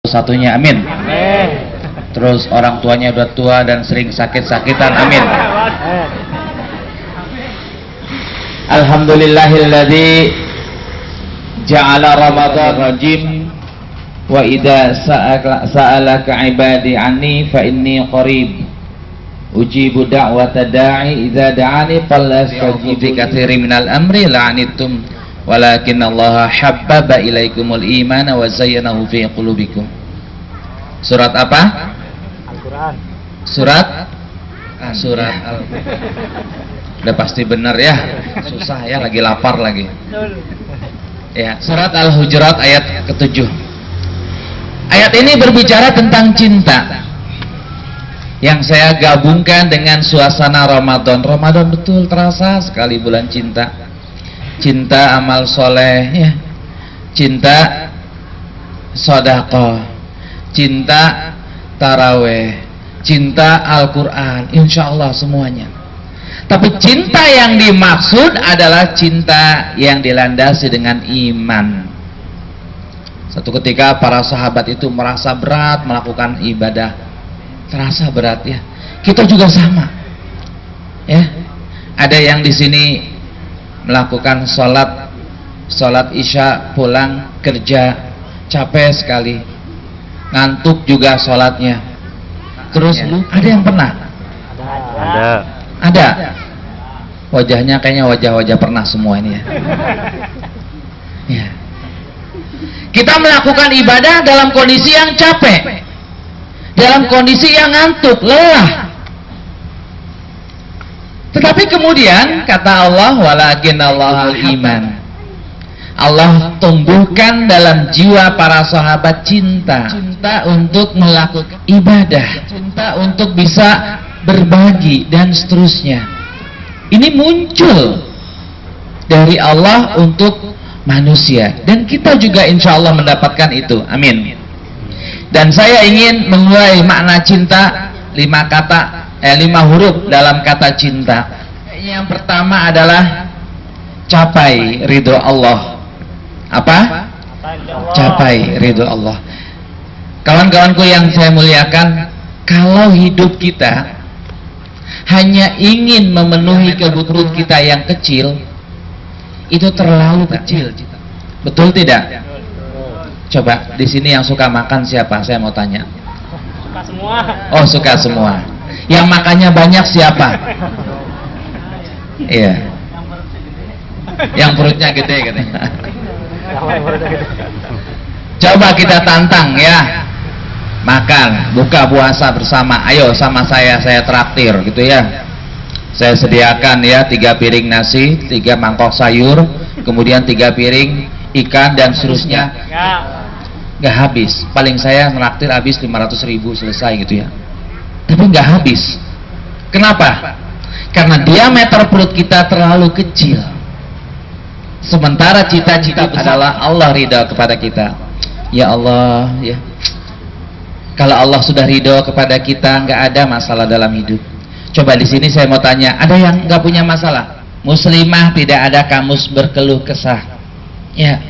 satunya, amin. Terus orang tuanya udah tua dan sering sakit-sakitan, amin. Alhamdulillahilladzi ja'ala Ramadan rajim wa idza sa'alaka ibadi anni fa inni qarib ujibu da'wata da'i idza da'ani falastajib fi katsirin minal amri la'anittum walakin Allah habbaba ilaikumul imana wa zayyanahu fi qulubikum. Surat apa? Al-Qur'an. Surat udah pasti benar ya, susah ya, lagi lapar lagi ya. Surat Al-Hujurat ayat ke-7. Ayat ini berbicara tentang cinta yang saya gabungkan dengan suasana Ramadan. Ramadan betul terasa sekali bulan cinta. Cinta amal soleh ya, cinta sedekah, cinta taraweh, cinta Al-Quran, insya Allah semuanya. Tapi cinta yang dimaksud adalah cinta yang dilandasi dengan iman. Satu ketika para sahabat itu merasa berat melakukan ibadah, terasa berat ya. Kita juga sama, ya. Ada yang di sini melakukan sholat isya, pulang kerja capek sekali, ngantuk juga sholatnya. Terus ada yang pernah? Ada. Wajahnya kayaknya wajah-wajah pernah semua ini ya. Ya. Kita melakukan ibadah dalam kondisi yang capek, dalam kondisi yang ngantuk, lelah. Tetapi kemudian kata Allah, walakin Allahul iman. Allah tumbuhkan dalam jiwa para sahabat cinta untuk melakukan ibadah, cinta untuk bisa berbagi dan seterusnya. Ini muncul dari Allah untuk manusia dan kita juga insya Allah mendapatkan itu, amin. Dan saya ingin mengurai makna cinta 5 huruf dalam kata cinta. Yang pertama adalah capai ridho Allah. Apa? Capai ridho Allah. Kawan-kawanku yang saya muliakan, kalau hidup kita hanya ingin memenuhi kebutuhan kita yang kecil, itu terlalu kecil. Betul tidak? Coba di sini yang suka makan siapa? Saya mau tanya. Suka semua. Oh, suka semua. Yang makannya banyak siapa? Iya. Yang perutnya gede katanya. Coba kita tantang ya. Makan, buka puasa bersama. Ayo sama saya traktir gitu ya. Saya sediakan ya 3 piring nasi, 3 mangkok sayur, kemudian 3 piring ikan dan seterusnya. Gak habis. Paling saya traktir habis 500.000 selesai gitu ya. Tapi gak habis. Kenapa? Karena diameter perut kita terlalu kecil. Sementara cita-cita adalah Allah ridha kepada kita. Ya Allah ya. Kalau Allah sudah ridho kepada kita, nggak ada masalah dalam hidup. Coba di sini saya mau tanya, ada yang nggak punya masalah? Muslimah tidak ada kamus berkeluh kesah. Ya,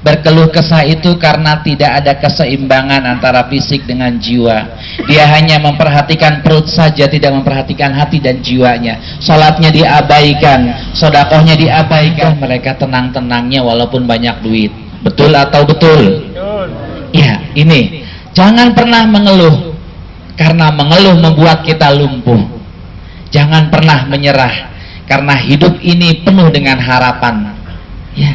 berkeluh kesah itu karena tidak ada keseimbangan antara fisik dengan jiwa. Dia hanya memperhatikan perut saja, tidak memperhatikan hati dan jiwanya. Salatnya diabaikan, sedekahnya diabaikan. Mereka tenang-tenangnya walaupun banyak duit. Betul atau betul? Ya, ini. Jangan pernah mengeluh, karena mengeluh membuat kita lumpuh. Jangan pernah menyerah, karena hidup ini penuh dengan harapan. Ya.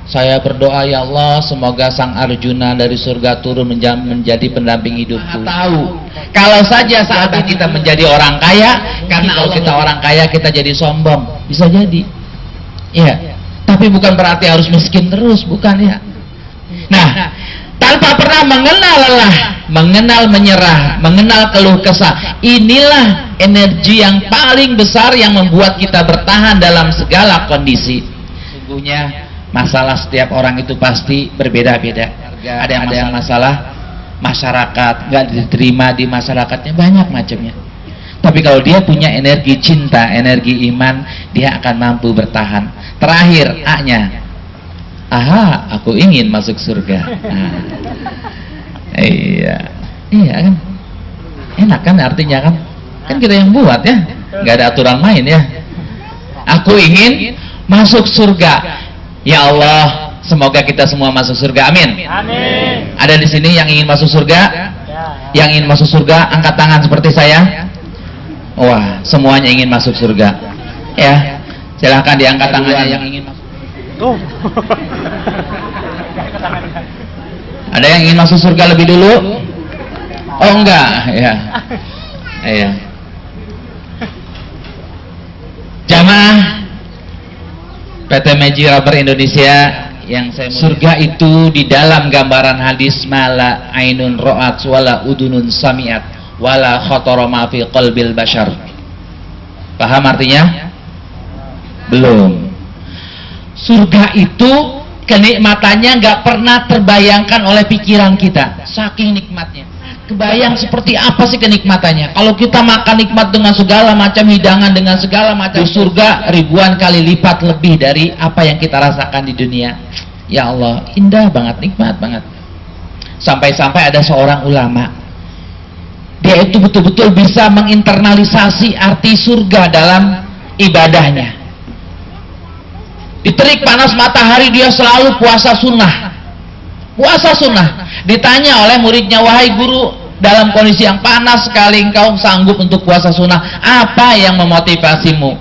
Saya berdoa, ya Allah, semoga Sang Arjuna dari surga turun menjadi pendamping hidupku. Tahu, kalau saja saat ini kita menjadi orang kaya, karena kalau kita orang kaya kita jadi sombong, bisa jadi. Ya. Tapi bukan berarti harus miskin terus, bukan ya. Nah, tanpa pernah mengenal lelah, mengenal menyerah, mengenal keluh kesah. Inilah energi yang paling besar yang membuat kita bertahan dalam segala kondisi. Sungguhnya masalah setiap orang itu pasti berbeda-beda. Ada yang masalah masyarakat, nggak diterima di masyarakatnya, banyak macamnya. Tapi kalau dia punya energi cinta, energi iman, dia akan mampu bertahan. Terakhir, A-nya. aha, aku ingin masuk surga. Nah, iya kan, enak kan artinya kan? Kan kita yang buat ya, nggak ada aturan main ya. Aku ingin masuk surga. Ya Allah, semoga kita semua masuk surga. Amin. Amin. Ada di sini yang ingin masuk surga? Yang ingin masuk surga, angkat tangan seperti saya. Wah, semuanya ingin masuk surga. Ya, silahkan diangkat tangannya yang ingin masuk. Ada yang ingin masuk surga lebih dulu? Oh enggak, ya. Iya. Jamaah PT Meji Rubber Indonesia yang saya surga itu di dalam gambaran hadis mala ainun ra'at wala udunun sami'at wala khatara ma fi qalbil bashar. Paham artinya? Belum. Surga itu kenikmatannya nggak pernah terbayangkan oleh pikiran kita, saking nikmatnya. Kebayang seperti apa sih kenikmatannya? Kalau kita makan nikmat dengan segala macam hidangan, dengan segala macam, di surga ribuan kali lipat lebih dari apa yang kita rasakan di dunia. Ya Allah, indah banget, nikmat banget. Sampai-sampai ada seorang ulama, dia itu betul-betul bisa menginternalisasi arti surga dalam ibadahnya. Di terik panas matahari dia selalu puasa sunnah. Puasa sunnah. Ditanya oleh muridnya, wahai guru, dalam kondisi yang panas sekali engkau sanggup untuk puasa sunnah, apa yang memotivasimu?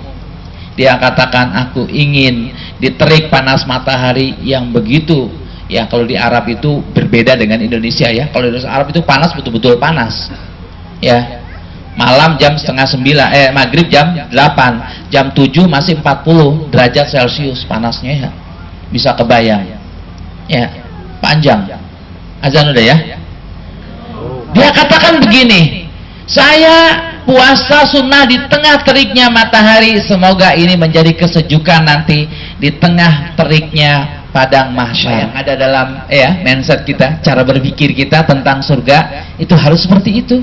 Dia katakan, aku ingin di terik panas matahari yang begitu, ya kalau di Arab itu berbeda dengan Indonesia ya. Kalau di Arab itu panas, betul-betul panas ya. Malam jam setengah 9, maghrib jam 8, jam 7 masih 40 derajat Celcius panasnya ya. Bisa kebayang ya, panjang. Azan udah ya. Dia katakan begini, saya puasa sunnah di tengah teriknya matahari, semoga ini menjadi kesejukan nanti di tengah teriknya padang mahsyar. Yang ada dalam mindset kita, cara berpikir kita tentang surga itu harus seperti itu.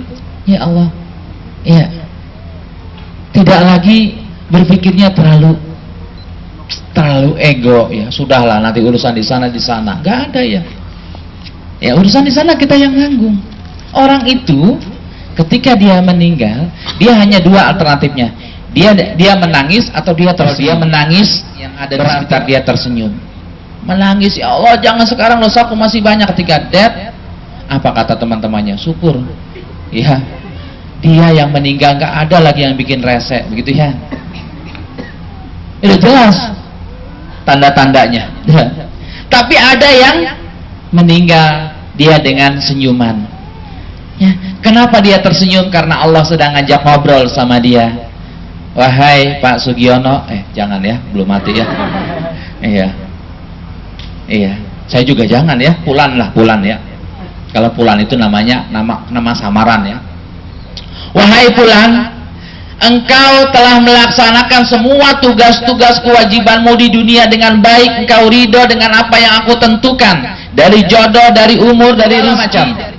Ya Allah, ya, tidak lagi berpikirnya terlalu ego ya. Sudahlah, nanti urusan di sana, nggak ada ya. Ya urusan di sana kita yang nanggung. Orang itu ketika dia meninggal, dia hanya dua alternatifnya. Dia menangis atau dia tersenyum. Dia menangis, yang ada di sekitar dia tersenyum. Menangis, ya Allah jangan sekarang, dosaku masih banyak. Ketika dead, apa kata teman-temannya? Syukur. Ya, dia yang meninggal nggak ada lagi yang bikin rese, begitu ya. Itu jelas tanda-tandanya. Tapi ada yang meninggal dia dengan senyuman ya. Kenapa dia tersenyum? Karena Allah sedang ngajak ngobrol sama dia. Wahai Pak Sugiono, jangan ya, belum mati ya. Iya, saya juga jangan ya. Pulan ya. Kalau Pulan itu namanya nama samaran ya. Wahai Pulan, engkau telah melaksanakan semua tugas-tugas kewajibanmu di dunia dengan baik. Engkau ridho dengan apa yang aku tentukan, dari jodoh, dari umur, dari rezeki.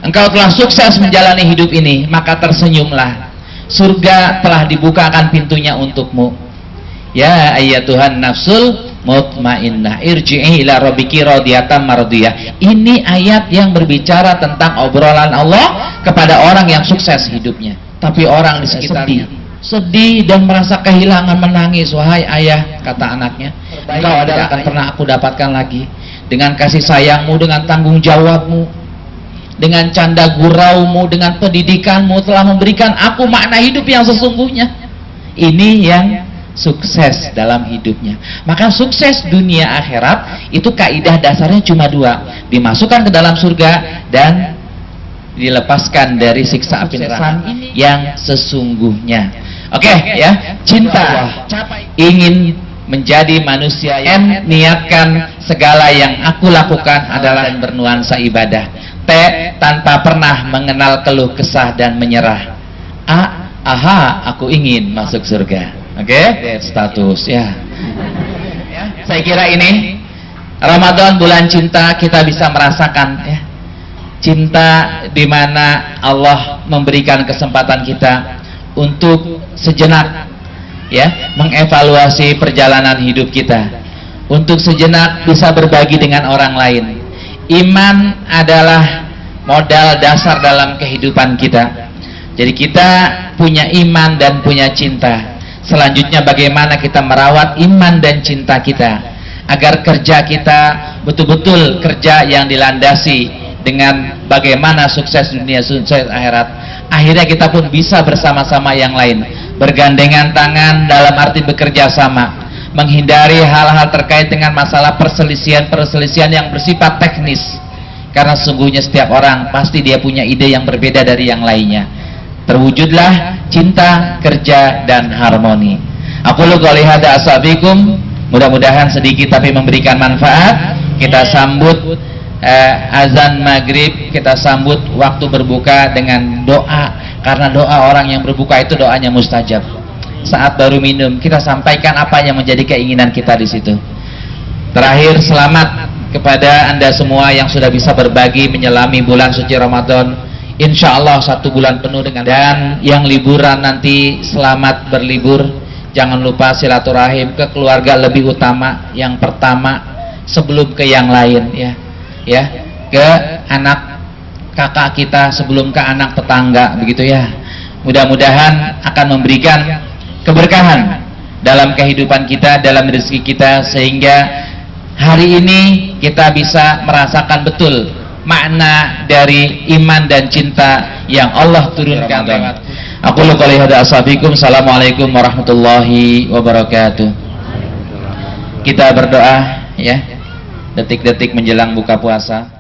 Engkau telah sukses menjalani hidup ini, maka tersenyumlah. Surga telah dibukakan pintunya untukmu. Ya ayyatuhan nafsul mutmainnah, irji'i ila rabbiki radiyatan mardiyah. Ini ayat yang berbicara tentang obrolan Allah kepada orang yang sukses hidupnya. Tapi orang di sekitar sedih dan merasa kehilangan, menangis. Wahai ayah, kata anaknya, engkau tidak akan pernah aku dapatkan lagi. Dengan kasih sayangmu, dengan tanggung jawabmu, dengan canda guraumu, dengan pendidikanmu telah memberikan aku makna hidup yang sesungguhnya. Ini yang sukses dalam hidupnya. Maka sukses dunia akhirat itu kaidah dasarnya cuma dua: dimasukkan ke dalam surga dan dilepaskan dari siksa api neraka yang sesungguhnya. Oke, ya, cinta, ingin menjadi manusia yang niatkan segala yang aku lakukan adalah bernuansa ibadah. T, tanpa pernah mengenal keluh kesah dan menyerah. A, aha, aku ingin masuk surga. Oke, status ya. Saya kira ini Ramadan bulan cinta, kita bisa merasakan ya, cinta di mana Allah memberikan kesempatan kita untuk sejenak ya mengevaluasi perjalanan hidup kita. untuk sejenak bisa berbagi dengan orang lain. Iman adalah modal dasar dalam kehidupan kita. Jadi kita punya iman dan punya cinta. Selanjutnya bagaimana kita merawat iman dan cinta kita agar kerja kita betul-betul kerja yang dilandasi dengan bagaimana sukses dunia, sukses akhirat. Akhirnya kita pun bisa bersama-sama yang lain, bergandengan tangan dalam arti bekerja sama, menghindari hal-hal terkait dengan masalah perselisihan yang bersifat teknis, karena sesungguhnya setiap orang pasti dia punya ide yang berbeda dari yang lainnya. Terwujudlah cinta, kerja, dan harmoni. Aku qouli hadza asabikum, mudah-mudahan sedikit tapi memberikan manfaat. Kita sambut azan maghrib, kita sambut waktu berbuka dengan doa, karena doa orang yang berbuka itu doanya mustajab. Saat baru minum kita sampaikan apa yang menjadi keinginan kita di situ. Terakhir, selamat kepada Anda semua yang sudah bisa berbagi menyelami bulan suci Ramadan. Insya Allah 1 bulan penuh dengan, dan yang liburan nanti selamat berlibur. Jangan lupa silaturahim ke keluarga lebih utama, yang pertama sebelum ke yang lain, ya ke anak kakak kita sebelum ke anak tetangga, begitu ya. Mudah-mudahan akan memberikan keberkahan dalam kehidupan kita, dalam rezeki kita, sehingga hari ini kita bisa merasakan betul makna dari iman dan cinta yang Allah turunkan lewat. Aku qouli hadza asabikum. Assalamualaikum warahmatullahi wabarakatuh. Kita berdoa ya, detik-detik menjelang buka puasa.